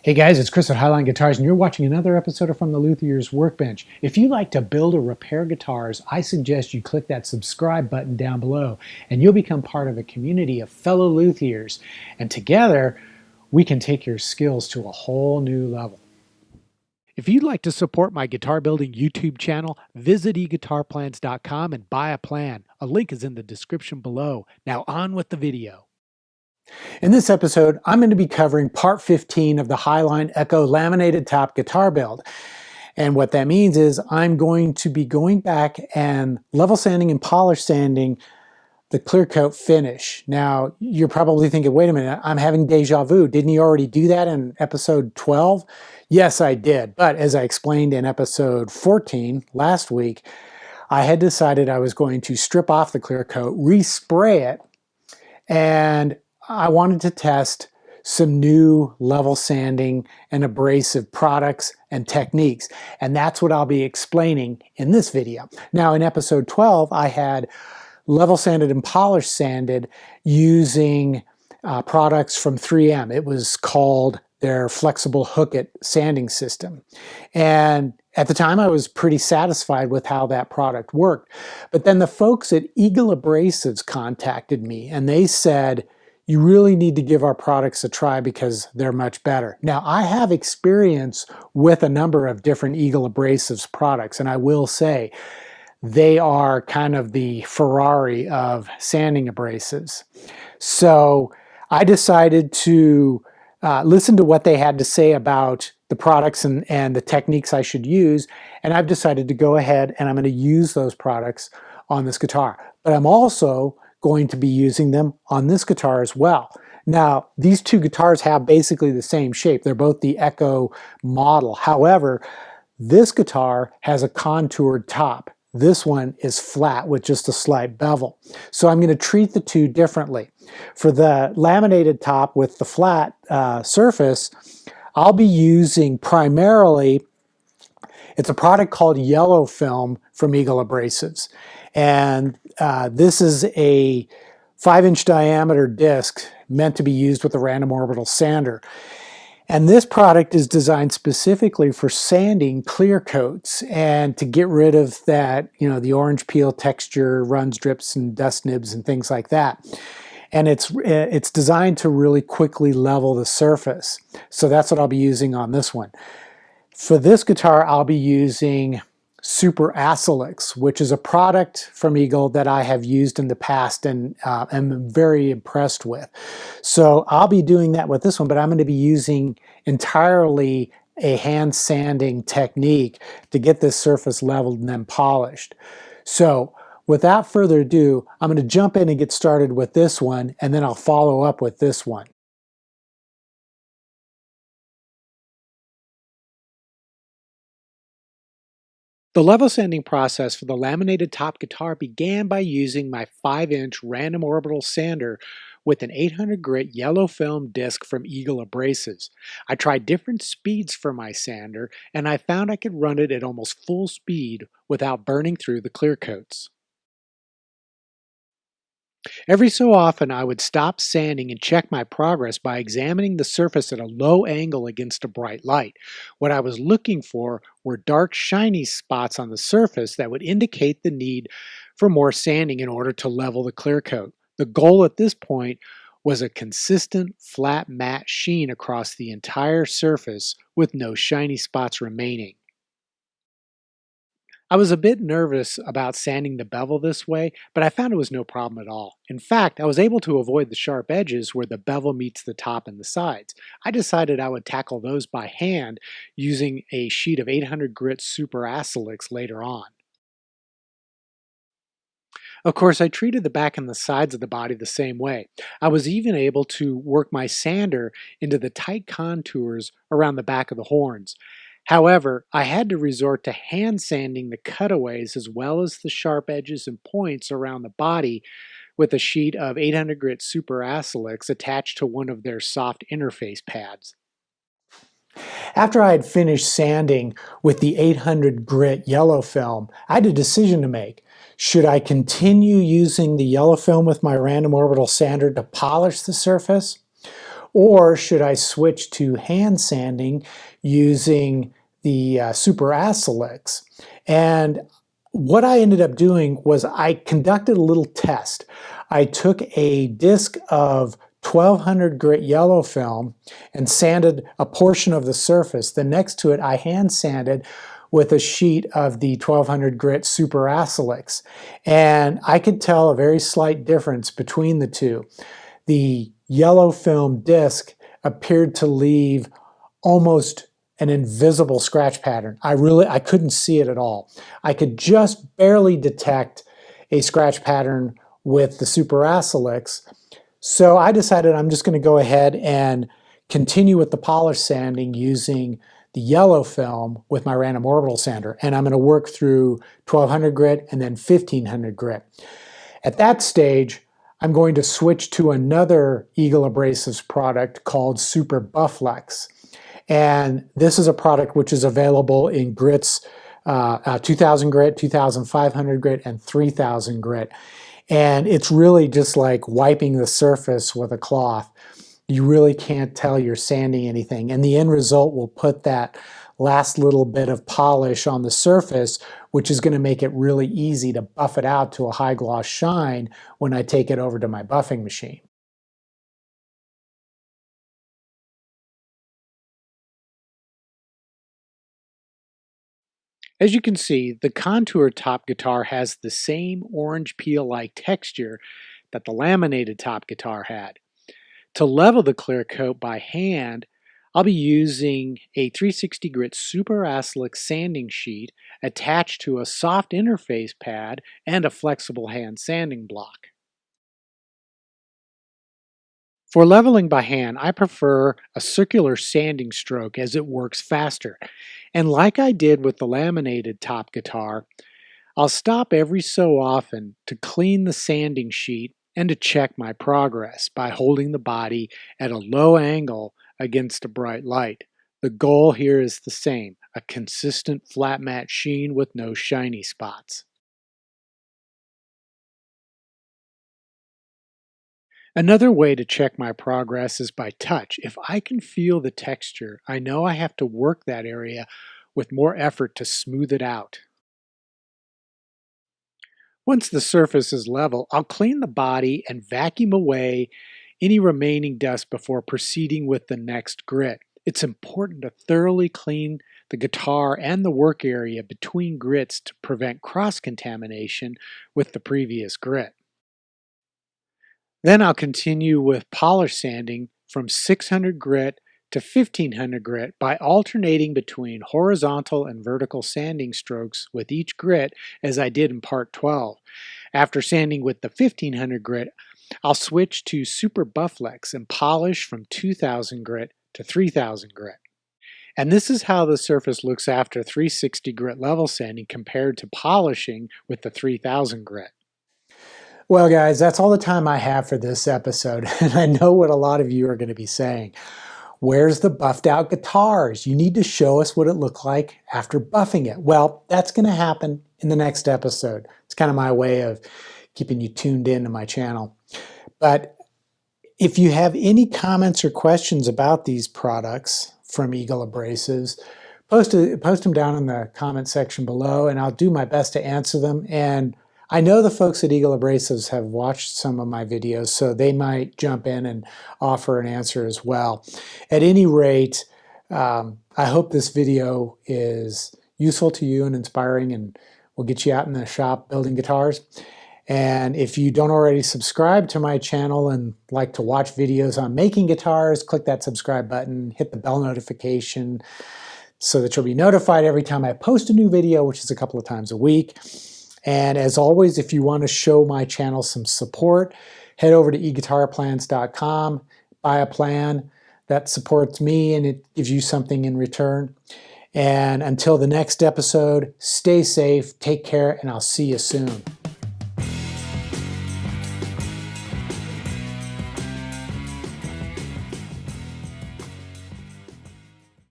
Hey guys, it's Chris at Highline Guitars, and you're watching another episode of From the Luthier's Workbench. If you like to build or repair guitars, I suggest you click that subscribe button down below, and you'll become part of a community of fellow luthiers. And together, we can take your skills to a whole new level. If you'd like to support my guitar building YouTube channel, visit eguitarplans.com and buy a plan. A link is in the description below. Now on with the video. In this episode, I'm going to be covering part 15 of the Highline Echo laminated top guitar build. And what that means is I'm going to be going back and level sanding and polish sanding the clear coat finish. Now, you're probably thinking, wait a minute, I'm having deja vu. Didn't you already do that in episode 12? Yes, I did. But as I explained in episode 14 last week, I had decided I was going to strip off the clear coat, respray it, and I wanted to test some new level sanding and abrasive products and techniques. And that's what I'll be explaining in this video. Now, in episode 12, I had level sanded and polish sanded using products from 3M. It was called their flexible hook-it sanding system. And at the time, I was pretty satisfied with how that product worked. But then the folks at Eagle Abrasives contacted me and they said, you really need to give our products a try because they're much better. Now, I have experience with a number of different Eagle Abrasives products, and I will say they are kind of the Ferrari of sanding abrasives. So I decided to listen to what they had to say about the products and the techniques I should use, and I've decided to go ahead and I'm going to use those products on this guitar. But I'm also going to be using them on this guitar as well. Now, these two guitars have basically the same shape. They're both the Echo model. However, this guitar has a contoured top. This one is flat with just a slight bevel. So I'm going to treat the two differently. For the laminated top with the flat surface, I'll be using primarily, it's a product called Yellow Film from Eagle Abrasives. And this is a 5-inch diameter disc meant to be used with a random orbital sander. And this product is designed specifically for sanding clear coats and to get rid of that, the orange peel texture, runs, drips, and dust nibs and things like that. And it's designed to really quickly level the surface. So that's what I'll be using on this one. For this guitar, I'll be using Super Assilex, which is a product from Eagle that I have used in the past and am very impressed with. So I'll be doing that with this one, but I'm going to be using entirely a hand sanding technique to get this surface leveled and then polished. So without further ado, I'm going to jump in and get started with this one, and then I'll follow up with this one. The level sanding process for the laminated top guitar began by using my 5-inch random orbital sander with an 800 grit yellow film disc from Eagle Abrasives. I tried different speeds for my sander, and I found I could run it at almost full speed without burning through the clear coats. Every so often, I would stop sanding and check my progress by examining the surface at a low angle against a bright light. What I was looking for were dark, shiny spots on the surface that would indicate the need for more sanding in order to level the clear coat. The goal at this point was a consistent, flat, matte sheen across the entire surface with no shiny spots remaining. I was a bit nervous about sanding the bevel this way, but I found it was no problem at all. In fact, I was able to avoid the sharp edges where the bevel meets the top and the sides. I decided I would tackle those by hand using a sheet of 800 grit Super Assilex later on. Of course, I treated the back and the sides of the body the same way. I was even able to work my sander into the tight contours around the back of the horns. However, I had to resort to hand sanding the cutaways as well as the sharp edges and points around the body with a sheet of 800 grit Super Assilex attached to one of their soft interface pads. After I had finished sanding with the 800 grit yellow film, I had a decision to make. Should I continue using the yellow film with my random orbital sander to polish the surface? Or should I switch to hand sanding using the Super Assilex? And what I ended up doing was I conducted a little test. I took a disc of 1200 grit yellow film and sanded a portion of the surface. Then next to it, I hand sanded with a sheet of the 1200 grit Super Assilex. And I could tell a very slight difference between the two. The yellow film disc appeared to leave almost an invisible scratch pattern. I couldn't see it at all. I could just barely detect a scratch pattern with the Super Assilex. So I decided I'm just going to go ahead and continue with the polish sanding using the yellow film with my random orbital sander. And I'm going to work through 1200 grit and then 1500 grit. At that stage, I'm going to switch to another Eagle Abrasives product called Super Buflex. And this is a product which is available in grits 2000 grit, 2500 grit, and 3000 grit. And it's really just like wiping the surface with a cloth. You really can't tell you're sanding anything. And the end result will put that last little bit of polish on the surface, which is going to make it really easy to buff it out to a high gloss shine when I take it over to my buffing machine. As you can see, the contour top guitar has the same orange peel-like texture that the laminated top guitar had. To level the clear coat by hand, I'll be using a 360 grit Super Assilex sanding sheet attached to a soft interface pad and a flexible hand sanding block. For leveling by hand, I prefer a circular sanding stroke as it works faster. And like I did with the laminated top guitar, I'll stop every so often to clean the sanding sheet and to check my progress by holding the body at a low angle against a bright light. The goal here is the same, a consistent flat matte sheen with no shiny spots. Another way to check my progress is by touch. If I can feel the texture, I know I have to work that area with more effort to smooth it out. Once the surface is level, I'll clean the body and vacuum away any remaining dust before proceeding with the next grit. It's important to thoroughly clean the guitar and the work area between grits to prevent cross-contamination with the previous grit. Then I'll continue with polish sanding from 600 grit to 1500 grit by alternating between horizontal and vertical sanding strokes with each grit as I did in part 12. After sanding with the 1500 grit, I'll switch to Super Buflex and polish from 2000 grit to 3000 grit. And this is how the surface looks after 360 grit level sanding compared to polishing with the 3000 grit. Well, guys, that's all the time I have for this episode, and I know what a lot of you are going to be saying. Where's the buffed out guitars? You need to show us what it looked like after buffing it. Well, that's going to happen in the next episode. It's kind of my way of keeping you tuned in to my channel. But if you have any comments or questions about these products from Eagle Abrasives, post them down in the comment section below, and I'll do my best to answer them. And I know the folks at Eagle Abrasives have watched some of my videos, so they might jump in and offer an answer as well. At any rate, I hope this video is useful to you and inspiring, and will get you out in the shop building guitars. And if you don't already subscribe to my channel and like to watch videos on making guitars, click that subscribe button, hit the bell notification so that you'll be notified every time I post a new video, which is a couple of times a week. And as always, if you want to show my channel some support, head over to eguitarplans.com, buy a plan that supports me and it gives you something in return. And until the next episode, stay safe, take care, and I'll see you soon.